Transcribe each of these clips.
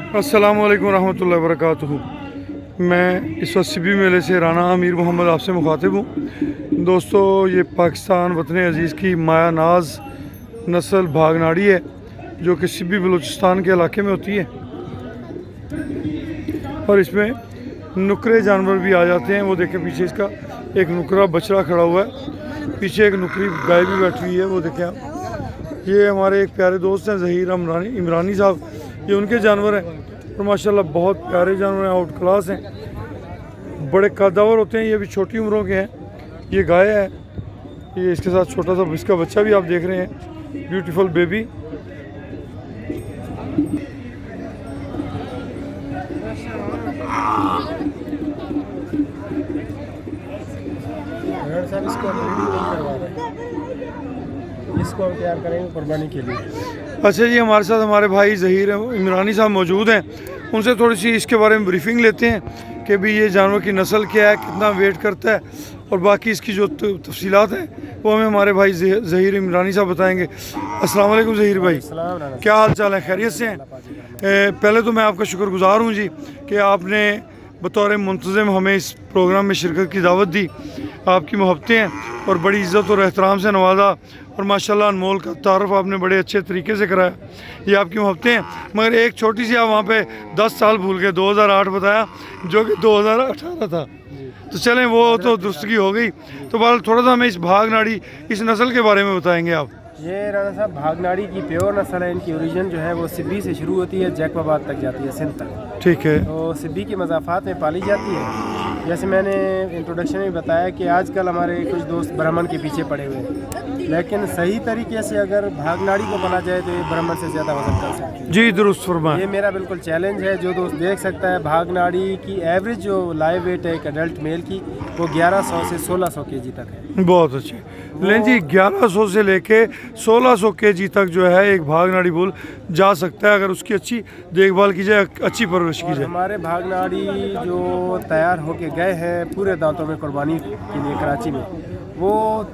अस्सलाम वालेकुम रहमतुल्लाहि व बरकातुहू। मैं इस वक्त सिबी मेले से राना अमीर मोहम्मद आपसे मुखातिब हूँ। दोस्तों, ये पाकिस्तान वतन अज़ीज़ की माया नाज नस्ल भागनाड़ी है जो कि सिबी बलूचिस्तान के इलाके में होती है और इसमें नुकरे जानवर भी आ जाते हैं। वो देखें पीछे इसका एक नुकरा बछड़ा खड़ा हुआ है, पीछे एक नुकरी गाय भी बैठी हुई है। वो देखें आप, ये हमारे एक प्यारे दोस्त हैं ज़हीर इमरानी साहब, ये उनके जानवर हैं और माशाल्लाह बहुत प्यारे जानवर हैं, आउट क्लास हैं, बड़े कदावर होते हैं। ये भी छोटी उम्रों के हैं। ये गाय है, ये इसके साथ छोटा सा इसका बच्चा भी आप देख रहे हैं, ब्यूटीफुल बेबी। इसको हम तैयार करेंगे कुर्बानी के लिए। अच्छा जी, हमारे साथ हमारे भाई ज़हीर इमरानी साहब मौजूद हैं। उनसे थोड़ी सी इसके बारे में ब्रीफिंग लेते हैं कि भी ये जानवर की नस्ल क्या है, कितना वेट करता है और बाकी इसकी जो तफसीलात हैं वो हमें हमारे भाई ज़हीर इमरानी साहब बताएंगे। अस्सलाम वालेकुम ज़हीर भाई, क्या हाल चाल है? खैरियत से हैं? पहले तो मैं आपका शुक्रगुज़ार हूँ जी कि आपने बतौर मुंतज़िम हमें इस प्रोग्राम में शिरकत की दावत दी। आपकी मोहब्बतें हैं और बड़ी इज़्ज़त और एहतराम से नवाजा और माशाल्लाह अनमोल का तारुफ आपने बड़े अच्छे तरीके से कराया। ये आपकी मोहब्बतें हैं। मगर एक छोटी सी, आप वहाँ पे 10 साल भूल गए, 2008 बताया जो कि 2018 था। तो चलें, वो तो दुरुस्तगी हो गई। तो बहरहाल थोड़ा सा हमें इस भागनाड़ी, इस नस्ल के बारे में बताएंगे आप। ये राणा साहब भागनाड़ी की प्योर नस्ल है। इनकी ओरिजिन जो है वो सिब्बी से शुरू होती है, जैकबाबाद तक जाती है, सिंध तक। ठीक है। तो सिब्बी के मज़ाफ़ात में पाली जाती है। जैसे मैंने इंट्रोडक्शन में बताया कि आजकल हमारे कुछ दोस्त ब्राह्मण के पीछे पड़े हुए हैं, लेकिन सही तरीके से अगर भागनाड़ी को पाला जाए तो ये ब्राह्मण से ज़्यादा वजन कर सकते हैं। जी दुरुस्त फरमाएं। ये मेरा बिल्कुल चैलेंज है। जो दोस्त देख सकता है, भागनाड़ी की एवरेज जो लाइव वेट है एक अडल्ट मेल की, वो 1100 से 1600 kg तक है। बहुत अच्छे। लेकिन जी 1100 से लेके 1600 kg तक जो है एक भागनाड़ी बुल जा सकता है अगर उसकी अच्छी देखभाल की जाए, अच्छी परवरिश की जाए। हमारे भागनाड़ी जो तैयार होके गए हैं पूरे दांतों में कुर्बानी के लिए कराची में, वो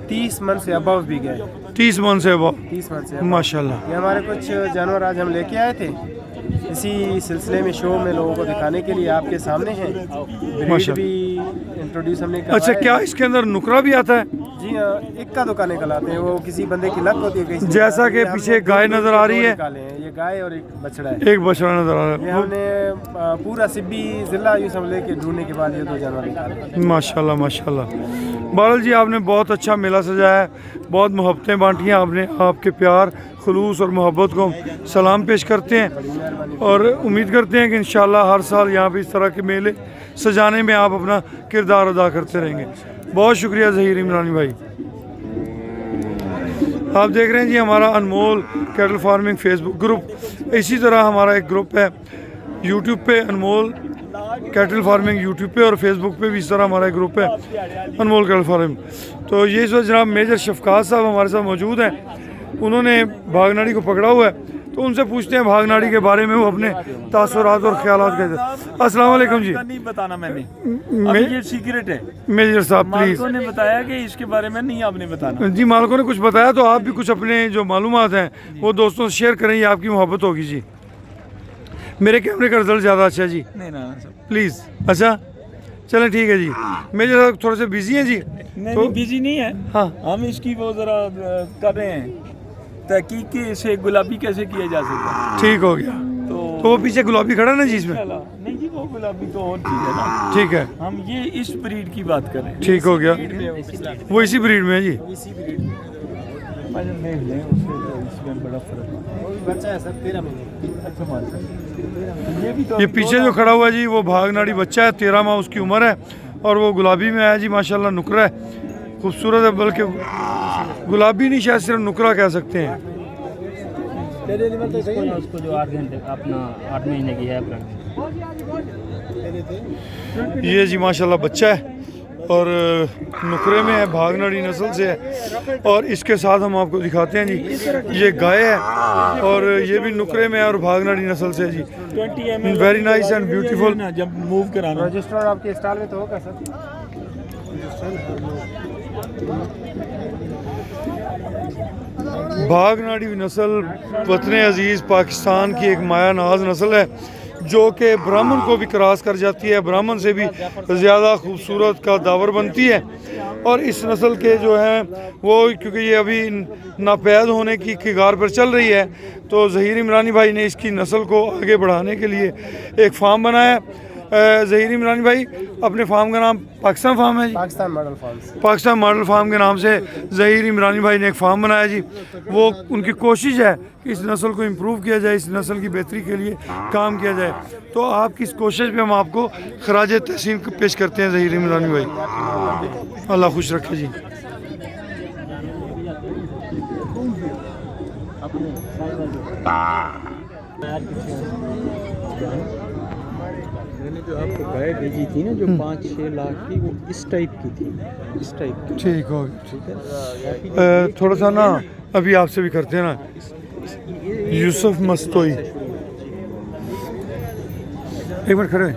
30 मन से अबव भी गए। 30 मन से अबव? 30 मन से माशाल्लाह। ये हमारे कुछ जानवर आज हम लेके आए थे इसी सिलसिले में, शो में लोगों को दिखाने के लिए आपके सामने हैं। ब्रीड भी इंट्रोड्यूस हमने करवाया। अच्छा, क्या इसके अंदर नुकरा भी आता है? जी हाँ, इक्का दुक्का निकल आते हैं। वो किसी बंदे की लक होती है कहीं से। जैसा कि पीछे गाय नजर आ रही है, ये गाय और एक बछड़ा है। एक बछड़ा नजर आ ये रहा है। हमने पूरा सिब्बी जिला यूँ समझ के ढूंढने के बाद ये दो जानवर निकाले। माशाल्लाह माशाल्लाह। बहरहाल जी, आपने बहुत अच्छा मेला सजाया है, बहुत मोहब्बतें बांटी हैं आपने। आपके प्यार, खुलूस और मोहब्बत को सलाम पेश करते हैं और उम्मीद करते हैं कि इंशाल्लाह हर साल यहाँ पे इस तरह के मेले सजाने में आप अपना किरदार अदा करते रहेंगे। बहुत शुक्रिया ज़हीर इमरानी भाई। आप देख रहे हैं जी हमारा अनमोल कैटल फार्मिंग फेसबुक ग्रुप। इसी तरह हमारा एक ग्रुप है यूट्यूब पे, अनमोल कैटल फार्मिंग यूट्यूब पे, और फेसबुक पे भी इस तरह हमारा एक ग्रुप है अनमोल कैटल फार्मिंग। तो ये इस वक्त जनाब मेजर शफकात साहब हमारे साथ मौजूद हैं। उन्होंने भागनाड़ी को पकड़ा हुआ है, तो उनसे पूछते हैं भागनाड़ी के बारे में वो अपने तासुरात और ख्यालात कहते। अस्सलाम वालेकुम जी। नहीं बताना मैंने, अभी ये सीक्रेट है। मेजर साहब प्लीज। मालिकों ने बताया कि इसके बारे में नहीं आपने बताना। जी, मालिकों ने कुछ बताया तो आप भी कुछ अपने जो मालूमात हैं वो दोस्तों से शेयर करें, ये आपकी मोहब्बत होगी जी। मेरे कैमरे का रिजल्ट ज़्यादा अच्छा है जी, नहीं ना प्लीज़। अच्छा चलें, ठीक है जी। मेजर साहब थोड़े से बिजी हैं जी। नहीं, तो बिजी नहीं है। हाँ, हम इसकी वो जरा कर रहे हैं तहकीक कि इसे गुलाबी कैसे किया जा सकता ठीक हो गया। है। तो वो पीछे गुलाबी खड़ा ना जी इसमें? नहीं जी, वो गुलाबी तो और चीज़ है ना। ठीक है, हम ये इस ब्रीड की बात कर रहे हैं। ठीक हो गया। वो इसी ब्रीड में है जी। देख लें उससे तो इसमें बड़ा फर्क है। बच्चा है सर, 13 महीने। अच्छा मान ये भी तो ये पीछे जो खड़ा हुआ है जी वो भागनाड़ी बच्चा है, 13 माह उसकी उम्र है और वो गुलाबी में आया जी। माशाल्लाह नुकरा है, खूबसूरत है, बल्कि गुलाबी नहीं शायद सिर्फ नुकरा कह सकते हैं। उसको जो 8 घंटे अपना 8 महीने की है। ये जी माशाल्लाह बच्चा है और नुकरे में है, भागनाड़ी नस्ल से है। और इसके साथ हम आपको दिखाते हैं जी, ये गाय है और ये भी नुकरे में है और भागनाड़ी नस्ल से है जी। 20 ml very nice and beautiful. जब मूव कराना रजिस्टर आपके स्टॉल में तो होगा सर। भागनाड़ी नस्ल वतन अजीज़ पाकिस्तान की एक माया नाज नस्ल है जो कि ब्राह्मण को भी क्रॉस कर जाती है, ब्राह्मण से भी ज़्यादा खूबसूरत का दावर बनती है। और इस नस्ल के जो हैं वो, क्योंकि ये अभी नापैद होने की कगार पर चल रही है, तो ज़हीर इमरानी भाई ने इसकी नस्ल को आगे बढ़ाने के लिए एक फार्म बनाया। ज़हीर इमरानी भाई, अपने फार्म का नाम पाकिस्तान फार्म है जी, Pakistan model farms. Pakistan model farm के नाम से ज़हीर इमरानी भाई ने एक फार्म बनाया जी। वो उनकी कोशिश है कि इस नस्ल को इम्प्रूव किया जाए, इस नस्ल की बेहतरी के लिए काम किया जाए। तो आपकी इस कोशिश पे हम आपको खराज तहसीन पेश करते हैं ज़हीर इमरानी भाई। अल्लाह खुश रखे जी। मैंने जो आपको गाय भेजी थी ना, जो 5-6 लाख की, वो इस टाइप की थी, इस टाइप की। ठीक हो ठीक है, थोड़ा सा ना अभी आपसे भी करते हैं ना, यूसुफ मस्तोई, एक मिनट खड़े